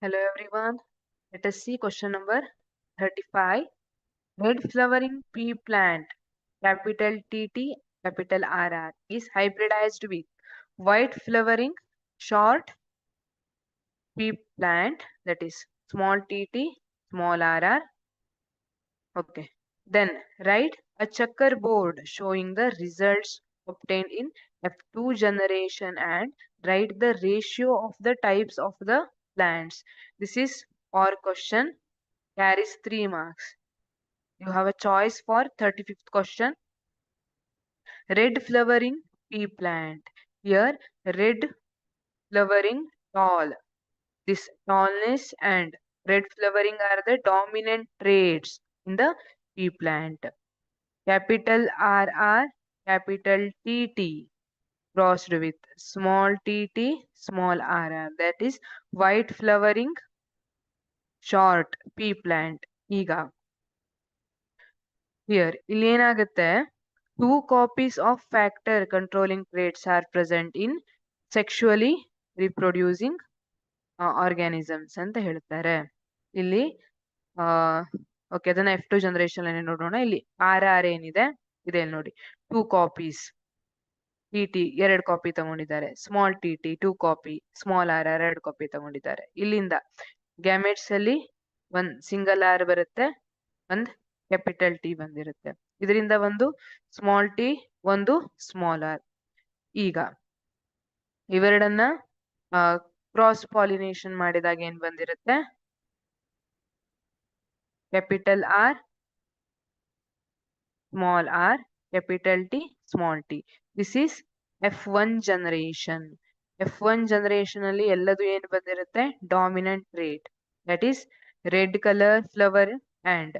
Hello everyone. Let us see question number 35. Red flowering pea plant, capital TT, capital RR, is hybridized with white flowering short pea plant, that is small TT, small RR. Okay. Then write a checkerboard showing the results obtained in F2 generation and write the ratio of the types of the plants. This is our question, carries 3 marks. You have a choice for 35th question. Red flowering pea plant. Here, red flowering tall. This tallness and red flowering are the dominant traits in the pea plant. Capital RR, capital TT crossed with small tt, small rr. That is white flowering short pea plant. ಈಗ here ಇಲ್ಲಿ ಏನಾಗುತ್ತೆ, 2 copies of factor controlling traits are present in sexually reproducing organisms ಅಂತ ಹೇಳ್ತಾರೆ. ಇಲ್ಲಿ okay, ಅದನ್ನ F2 generation ಅಲ್ಲಿ ನೋಡೋಣ. ಇಲ್ಲಿ RR ಏನಿದೆ ಇದೆ ನೋಡಿ, 2 copies. ಟಿ ಎರಡು ಕಾಪಿ ತಗೊಂಡಿದ್ದಾರೆ, small T 2 copy, small R 2 copy ತಗೊಂಡಿದ್ದಾರೆ. ಇಲ್ಲಿಂದ ಗ್ಯಾಮೆಟ್ಸ್ ಅಲ್ಲಿ ಒಂದ್ ಸಿಂಗಲ್ ಆರ್ ಬರುತ್ತೆ, ಒಂದ್ ಕ್ಯಾಪಿಟಲ್ ಟಿ ಬಂದಿರುತ್ತೆ. ಇದರಿಂದ ಒಂದು ಸ್ಮಾಲ್ ಟಿ, ಒಂದು ಸ್ಮಾಲ್ ಆರ್. ಈಗ ಇವೆರಡನ್ನ ಕ್ರಾಸ್ ಪಾಲಿನೇಷನ್ ಮಾಡಿದಾಗ ಏನ್ ಬಂದಿರುತ್ತೆ, capital R, small R, capital T, small t. This is F1 generation. F1 generation ಅಲ್ಲಿ ಎಲ್ಲದು ಏನು ಬಂದಿರುತ್ತೆ, dominant trait. That is red color flower and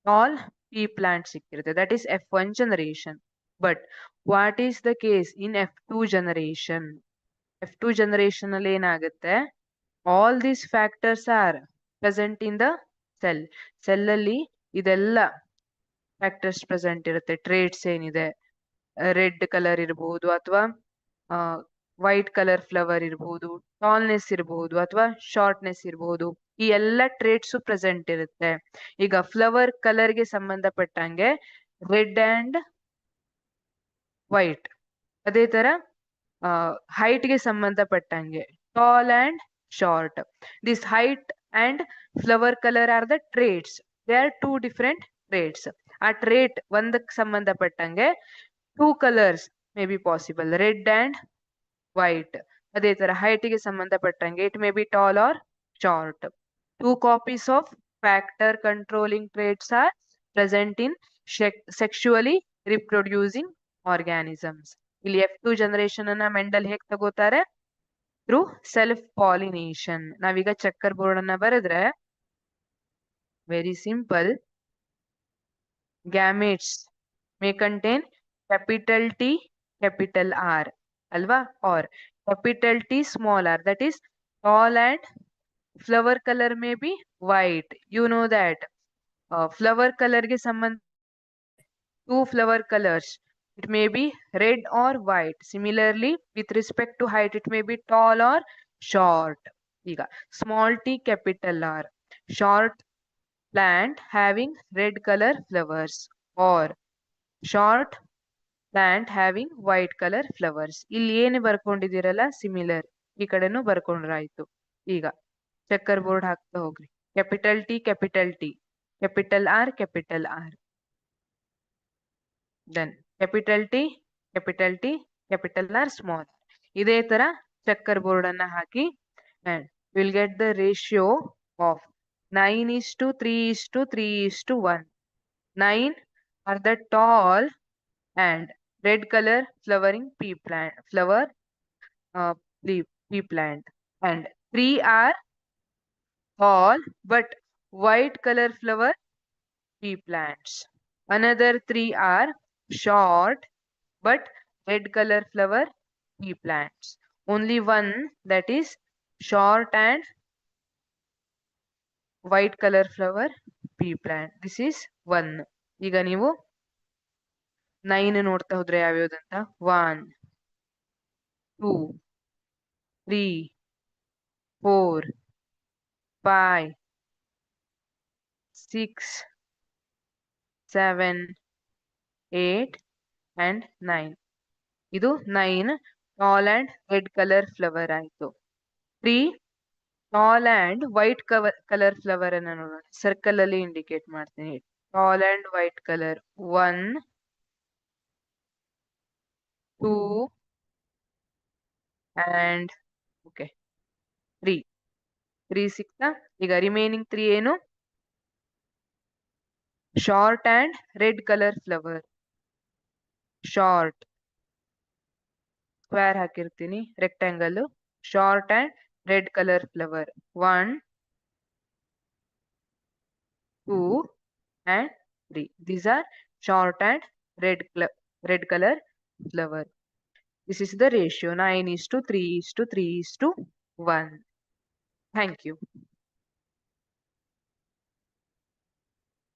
tall pea plant ಸಿಕ್ಕಿರುತ್ತೆ. That is F1 generation. But what is the case in F2 generation? F2 generation ಅಲ್ಲಿ ಏನಾಗುತ್ತೆ, all these factors are present in the cell. Cell ಅಲ್ಲಿ ಇದೆಲ್ಲ factors present ಇರುತ್ತೆ. Traits ಏನಿದೆ, red colour ಇರಬಹುದು ಅಥವಾ white colour flower ಇರಬಹುದು, tallness ಇರಬಹುದು ಅಥವಾ ಶಾರ್ಟ್ನೆಸ್ ಇರಬಹುದು, ಈ ಎಲ್ಲ ಟ್ರೇಟ್ಸ್ ಪ್ರೆಸೆಂಟ್ ಇರುತ್ತೆ. ಈಗ ಫ್ಲವರ್ ಕಲರ್ಗೆ ಸಂಬಂಧಪಟ್ಟಂಗೆ ರೆಡ್ ಅಂಡ್ ವೈಟ್, ಅದೇ ತರ ಹೈಟ್ಗೆ ಸಂಬಂಧಪಟ್ಟಂಗೆ tall and short. This height and flower colour are the traits. They are 2 different traits. ಆ ಟ್ರೇಟ್ ಒಂದಕ್ಕೆ ಸಂಬಂಧಪಟ್ಟಂಗೆ 2 colours may be possible, red and white. ಅದೇ ತರ ಹೈಟ್ಗೆ ಸಂಬಂಧಪಟ್ಟಂಗೆ it may be tall or short. 2 copies of factor controlling traits are present in sexually reproducing organisms. ಇಲ್ಲಿ F2 generation ಅನ್ನ Mendel ಹೇಗ್ ತಗೋತಾರೆ, ಥ್ರೂ ಸೆಲ್ಫ್ ಪಾಲಿನೇಷನ್. ನಾವೀಗ ಚೆಕ್ಕರ್ ಬೋರ್ಡ್ ಅನ್ನ ಬರೆದ್ರೆ very simple. Gametes may contain capital T, capital R, alva, or capital T, small r. That is tall and flower color may be white. You know that flower color ge sambandh 2 flower colors. It may be red or white. Similarly, with respect to height, it may be tall or short. ಈಗ small t, capital R, short plant having red color flowers or short plant having white color flowers. ಇಲ್ಲಿ ಏನು ಬರ್ಕೊಂಡಿದ್ದೀರಲ್ಲ similar, ಈ ಕಡೆನೂ ಬರ್ಕೊಂಡ್ರಾಯ್ತು. ಈಗ checker board ಹಾಕ್ತಾ ಹೋಗ್ರಿ. Capital T, capital T, capital R, capital R, then capital T, capital T, capital R, small. ಇದೇ ತರ checker board ಅನ್ನ ಹಾಕಿ and we'll get the ratio of 9:3:3:1. 9 are the tall and red color flowering pea plant, pea plant, and 3 are tall but white color flower pea plants. Another 3 are short but red color flower pea plants. Only one, that is short and white color flower pea plant. This is 1. ಈಗ ನೀವು 9 ನೋಡ್ತಾ ಹೋದ್ರೆ ಯಾವ್ಯಾವ್ದಂತ 1, 2, 3, 4, 5, 6, 7, 8 and 9. ಇದು 9 tall and red color flower ಆಯ್ತು. 3 tall and white color flower ಅನ್ನ ನೋಡೋಣ. Circle ಅಲ್ಲಿ indicate ಮಾಡ್ತೀನಿ. Tall and white color. 1, 2 and okay 3. 3 ಸಿಕ್ತಾ? ಈಗ ರಿಮೈನಿಂಗ್ 3 ಏನು? Short and red colour flower. Short square ಹಾಕಿರ್ತೀನಿ, rectangle. Short and red colour flower. 1, 2 and 3. These are short and red color flower. This is the ratio 9:3:3:1. Thank you.